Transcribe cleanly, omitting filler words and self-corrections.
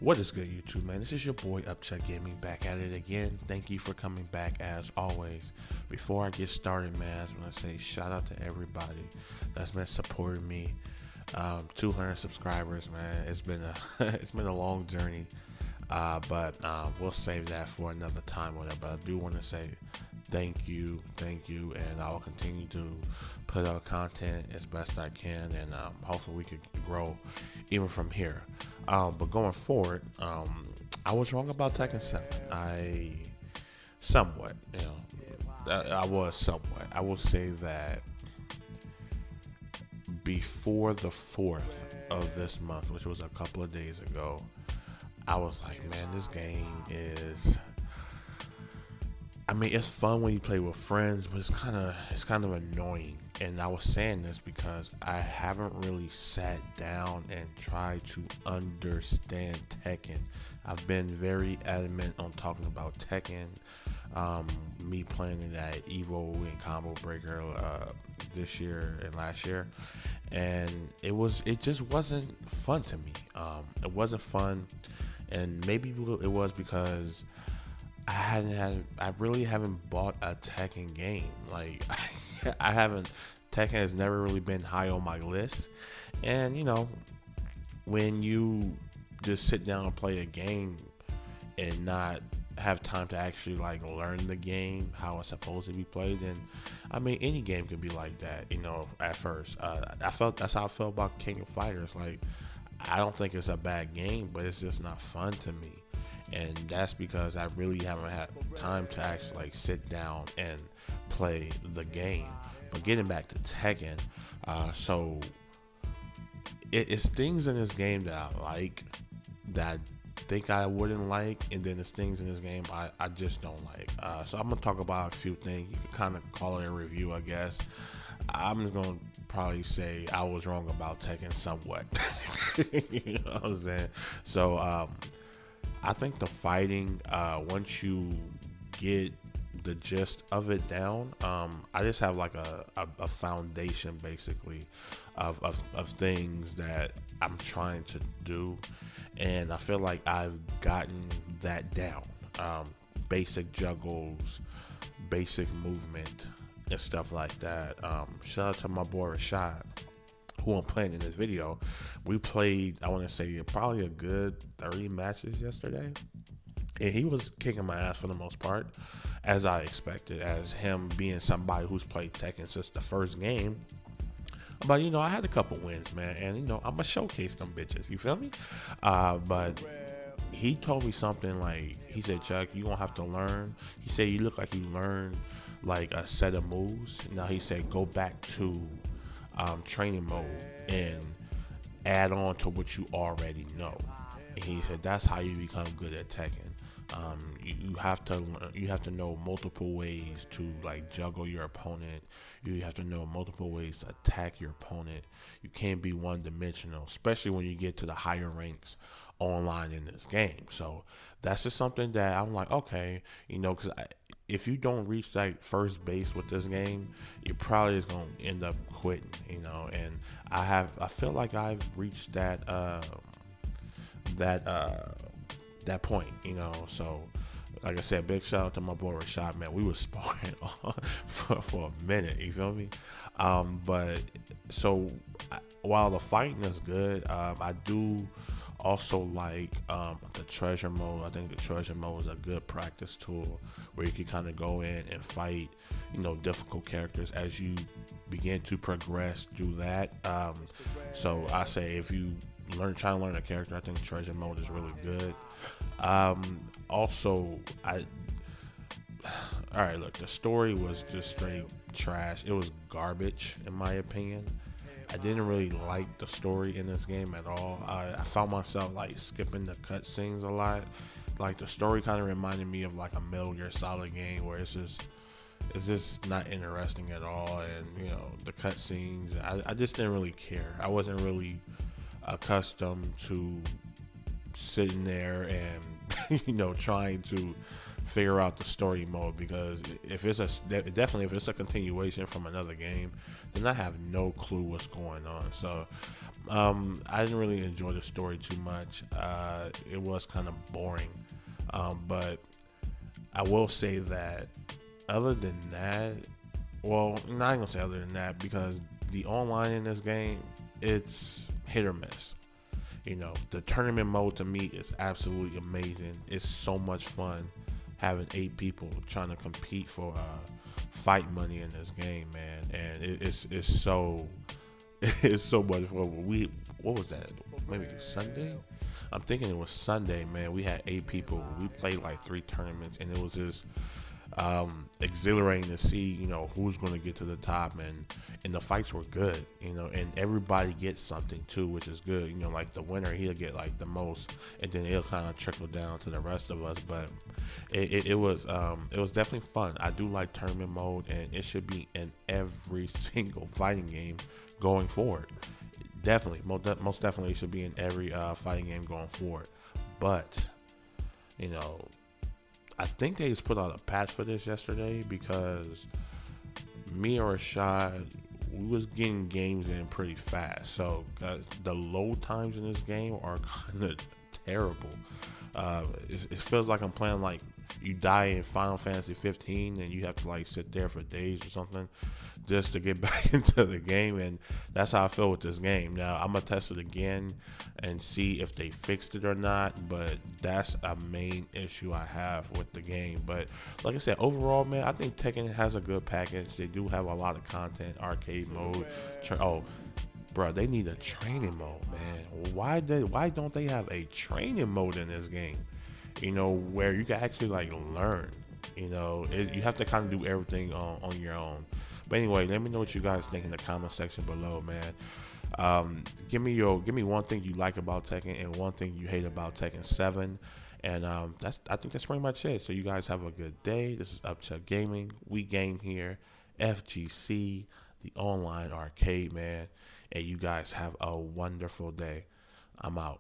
What is good, YouTube, man? This is your boy Upchuck Gaming back at it again. Thank you for coming back as always. Before I get started, man, I just want to say shout out to everybody that's been supporting me. 200 subscribers, man. It's been a it's been a long journey, but we'll save that for another time, or whatever. But I do want to say thank you, and I will continue to put out content as best I can, and hopefully we could grow even from here. But going forward, I was wrong about Tekken 7. I was somewhat. I will say that before the 4th of this month, which was a couple of days ago, I was like, man, this game is, I mean, it's fun when you play with friends, but it's kind of annoying. And I was saying this because I haven't really sat down and tried to understand Tekken. I've been very adamant on talking about Tekken, me playing it at Evo and Combo Breaker this year and last year, and it just wasn't fun to me. It wasn't fun, and maybe it was because I really haven't bought a Tekken game. Like I haven't. Tekken has never really been high on my list, and you know, when you just sit down and play a game and not have time to actually like learn the game how it's supposed to be played, then I mean any game could be like that. You know, at first, that's how I felt about King of Fighters. Like I don't think it's a bad game, but it's just not fun to me. And that's because I really haven't had time to actually like sit down and play the game. But getting back to Tekken, so it's things in this game that I like, that I think I wouldn't like, and then there's things in this game I just don't like. So I'm gonna talk about a few things. You can kind of call it a review, I guess. I'm just gonna probably say I was wrong about Tekken somewhat. You know what I'm saying? So I think the fighting, once you get the gist of it down, I just have like a foundation basically of things that I'm trying to do, and I feel like I've gotten that down. Basic juggles, basic movement, and stuff like that. Shout out to my boy Rashad, who I'm playing in this video. We played, I want to say, probably a good 30 matches yesterday, and he was kicking my ass for the most part, as I expected, as him being somebody who's played Tekken since the first game. But you know, I had a couple wins, man, and you know, I'm gonna showcase them bitches, you feel me? But he told me something like, he said, Chuck, you gonna have to learn. He said, you look like you learned like a set of moves. Now he said, go back to training mode and add on to what you already know. And he said that's how you become good at Tekken. You have to know multiple ways to like juggle your opponent. You have to know multiple ways to attack your opponent. You can't be one-dimensional, especially when you get to the higher ranks online in this game. So that's just something that I'm like, okay, you know, because if you don't reach like first base with this game, you probably is gonna end up quitting, you know. And I feel like I've reached that point, you know. So like I said, big shout out to my boy Rashad, man. We was sparring for a minute, you feel me? But so while the fighting is good, I do also like the treasure mode. I think the treasure mode is a good practice tool where you can kind of go in and fight, you know, difficult characters as you begin to progress through that. So I say if you try to learn a character, I think treasure mode is really good. Also, all right, look, the story was just straight trash. It was garbage in my opinion. I didn't really like the story in this game at all. I found myself like skipping the cutscenes a lot. Like the story kind of reminded me of like a Metal Gear Solid game where it's just not interesting at all. And you know, the cutscenes, I just didn't really care. I wasn't really accustomed to sitting there and you know, trying to figure out the story mode, because definitely if it's a continuation from another game, then I have no clue what's going on. So I didn't really enjoy the story too much. It was kind of boring, but I will say that other than that, well, not gonna say other than that, because the online in this game, it's hit or miss. The tournament mode to me is absolutely amazing. It's so much fun having 8 people trying to compete for fight money in this game, man. And it's so it's so much fun. What was that? Maybe Sunday? I'm thinking it was Sunday, man. We had 8 people. We played like 3 tournaments, and it was just exhilarating to see, who's going to get to the top, and the fights were good, and everybody gets something too, which is good. Like the winner, he'll get like the most, and then it'll kind of trickle down to the rest of us. But it was definitely fun. I do like tournament mode, and it should be in every single fighting game going forward. Definitely, most definitely should be in every fighting game going forward. But I think they just put out a patch for this yesterday, because me or Rashad, we was getting games in pretty fast. So the load times in this game are kind of terrible. It feels like I'm playing like you die in Final Fantasy 15 and you have to like sit there for days or something just to get back into the game, and that's how I feel with this game. Now I'm gonna test it again and see if they fixed it or not, but that's a main issue I have with the game. But like I said, overall, man, I think Tekken has a good package. They do have a lot of content, arcade mode. Bro, they need a training mode, man. Why don't they have a training mode in this game? Where you can actually like learn. You have to kind of do everything on your own. But anyway, let me know what you guys think in the comment section below, man. Give me one thing you like about Tekken and one thing you hate about Tekken 7. And I think that's pretty much it. So you guys have a good day. This is Upchuck Gaming. We game here. FGC, the online arcade, man. And you guys have a wonderful day. I'm out.